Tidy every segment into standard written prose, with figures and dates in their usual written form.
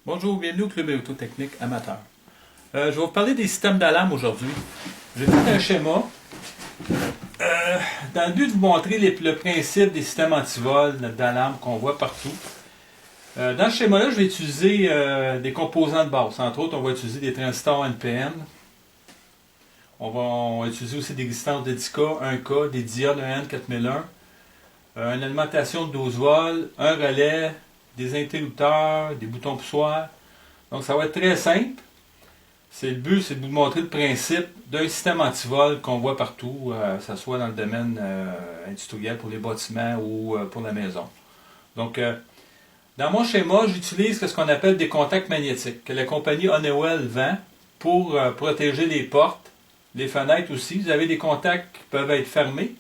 Bonjour, bienvenue au Club Électrotechnique Amateur. Je vais vous parler des systèmes d'alarme aujourd'hui. J'ai fait un schéma dans le but de vous montrer le principe des systèmes antivol d'alarme qu'on voit partout. Dans ce schéma-là, je vais utiliser des composants de base. Entre autres, on va utiliser des transistors NPN. On va utiliser aussi des résistances de 10K, 1K, des diodes EN 4001, une alimentation de 12 volts, un relais, des interrupteurs, des boutons poussoirs. Donc ça va être très simple. Le but, c'est de vous montrer le principe d'un système antivol qu'on voit partout, que ce soit dans le domaine industriel pour les bâtiments ou pour la maison. Donc, dans mon schéma, j'utilise ce qu'on appelle des contacts magnétiques, que la compagnie Honeywell vend pour protéger les portes, les fenêtres aussi. Vous avez des contacts qui peuvent être fermés,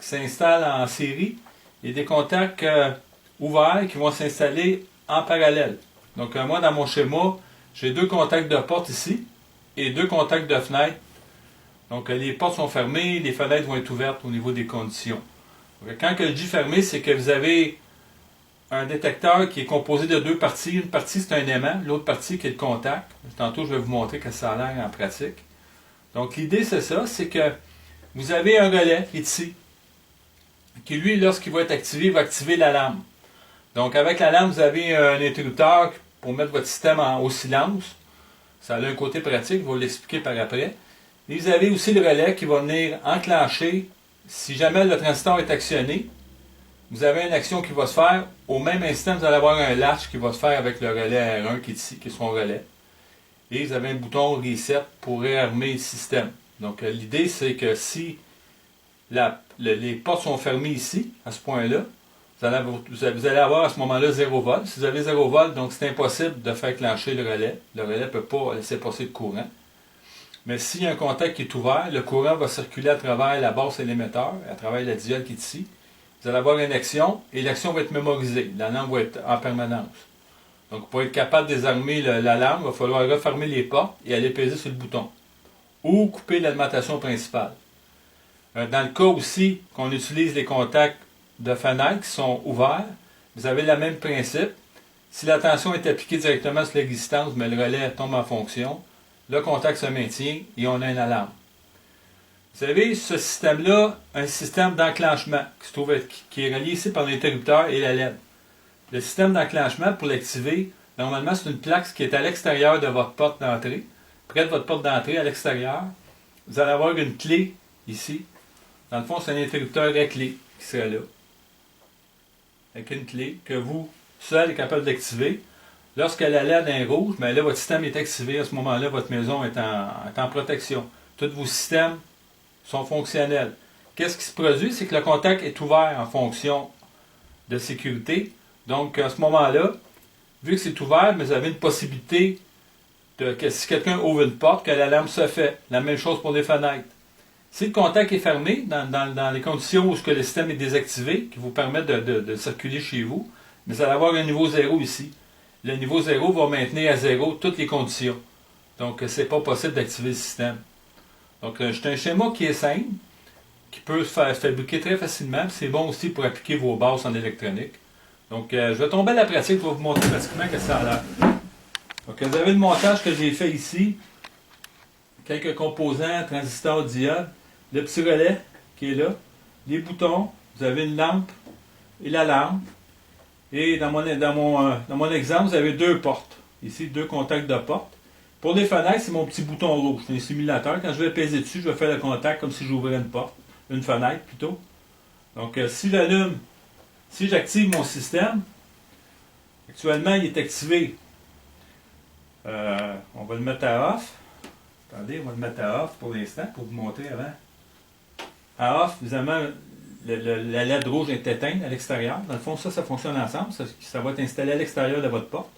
qui s'installent en série, et des contacts ouverts qui vont s'installer en parallèle. Donc, moi, dans mon schéma, j'ai deux contacts de porte ici et deux contacts de fenêtre. Donc, les portes sont fermées, les fenêtres vont être ouvertes au niveau des conditions. Donc, quand je dis fermé, c'est que vous avez un détecteur qui est composé de deux parties. Une partie, c'est un aimant, l'autre partie qui est le contact. Tantôt, je vais vous montrer que ça a l'air en pratique. Donc, l'idée, c'est ça, c'est que vous avez un relais qui est ici, qui, lui, lorsqu'il va être activé, va activer l'alarme. Donc, avec l'alarme, vous avez un interrupteur pour mettre votre système au silence. Ça a un côté pratique, je vais vous l'expliquer par après. Et vous avez aussi le relais qui va venir enclencher. Si jamais le transistor est actionné, vous avez une action qui va se faire. Au même instant, vous allez avoir un latch qui va se faire avec le relais R1 qui est ici, qui est son relais. Et vous avez un bouton Reset pour réarmer le système. Donc, l'idée, c'est que si les portes sont fermées ici, à ce point-là, vous allez avoir à ce moment-là 0 volt. Si vous avez 0 volt, donc c'est impossible de faire clencher le relais. Le relais ne peut pas laisser passer de courant. Mais s'il y a un contact qui est ouvert, le courant va circuler à travers la base et l'émetteur, à travers la diode qui est ici. Vous allez avoir une action et l'action va être mémorisée. L'alarme va être en permanence. Donc pour être capable de désarmer l'alarme, il va falloir refermer les portes et aller peser sur le bouton. Ou couper l'alimentation principale. Dans le cas aussi qu'on utilise les contacts de fenêtres qui sont ouverts, vous avez le même principe. Si la tension est appliquée directement sur la résistance, mais le relais tombe en fonction, le contact se maintient et on a une alarme. Vous avez ce système-là, un système d'enclenchement qui est relié ici par l'interrupteur et la LED. Le système d'enclenchement, pour l'activer, normalement c'est une plaque qui est à l'extérieur de votre porte d'entrée, près de votre porte d'entrée à l'extérieur. Vous allez avoir une clé ici. Dans le fond, c'est un interrupteur à clé qui serait là, avec une clé que vous, seul, êtes capable d'activer. Lorsque la LED est rouge, bien là, votre système est activé. À ce moment-là, votre maison est en protection. Tous vos systèmes sont fonctionnels. Qu'est-ce qui se produit? C'est que le contact est ouvert en fonction de sécurité. Donc, à ce moment-là, vu que c'est ouvert, vous avez une possibilité que si quelqu'un ouvre une porte, que l'alarme se fait. La même chose pour les fenêtres. Si le contact est fermé, dans les conditions où le système est désactivé, qui vous permet de circuler chez vous, vous allez avoir un niveau 0 ici. Le niveau 0 va maintenir à 0 toutes les conditions. Donc, ce n'est pas possible d'activer le système. Donc, c'est un schéma qui est simple, qui peut se fabriquer très facilement. C'est bon aussi pour appliquer vos bases en électronique. Donc, je vais tomber à la pratique pour vous montrer pratiquement ce que ça a l'air. Donc, vous avez le montage que j'ai fait ici. Quelques composants, transistors, diodes, le petit relais qui est là, les boutons, vous avez une lampe et l'alarme. Et dans mon exemple, vous avez deux portes. Ici, deux contacts de porte. Pour les fenêtres, c'est mon petit bouton rouge. C'est un simulateur. Quand je vais peser dessus, je vais faire le contact comme si j'ouvrais une porte. Une fenêtre plutôt. Donc, si j'allume, si j'active mon système, actuellement, il est activé. On va le mettre à off. Attendez, on va le mettre à off pour l'instant, pour vous montrer avant. À off, évidemment, la LED rouge est éteinte à l'extérieur. Dans le fond, ça fonctionne ensemble. Ça va être installé à l'extérieur de votre porte.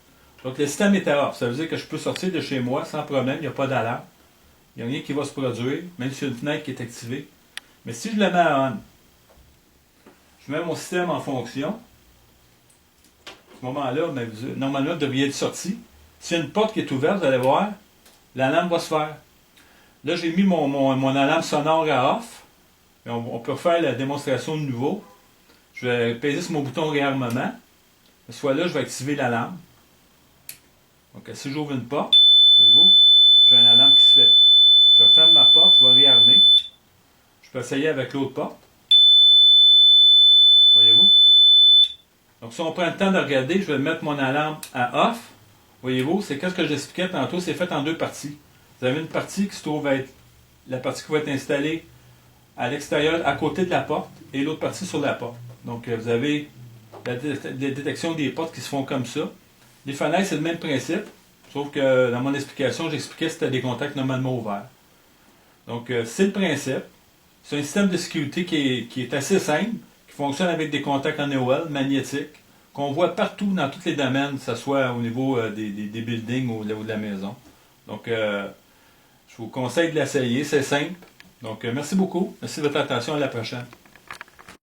Donc, le système est à off. Ça veut dire que je peux sortir de chez moi sans problème. Il n'y a pas d'alarme. Il n'y a rien qui va se produire, même si y a une fenêtre qui est activée. Mais si je le mets à on, je mets mon système en fonction. À ce moment-là, normalement, vous devriez être sorti. S'il y a une porte qui est ouverte, vous allez voir, l'alarme va se faire. Là, j'ai mis mon alarme sonore à off. Et on peut faire la démonstration de nouveau. Je vais peser sur mon bouton réarmement. Soit là, je vais activer l'alarme. Donc, si j'ouvre une porte, voyez-vous, j'ai un alarme qui se fait. Je ferme ma porte, je vais réarmer. Je peux essayer avec l'autre porte. Voyez-vous? Donc, si on prend le temps de regarder, je vais mettre mon alarme à off. Voyez-vous, c'est ce que j'expliquais tantôt, c'est fait en deux parties. Vous avez une partie qui se trouve être la partie qui va être installée à l'extérieur, à côté de la porte, et l'autre partie sur la porte. Donc, vous avez la détection des portes qui se font comme ça. Les fenêtres, c'est le même principe, sauf que dans mon explication, j'expliquais que c'était des contacts normalement ouverts. Donc, c'est le principe. C'est un système de sécurité qui est assez simple, qui fonctionne avec des contacts en EOL magnétiques, qu'on voit partout dans tous les domaines, que ce soit au niveau des buildings ou de la maison. Donc, je vous conseille de l'essayer, c'est simple. Donc, merci beaucoup. Merci de votre attention, à la prochaine.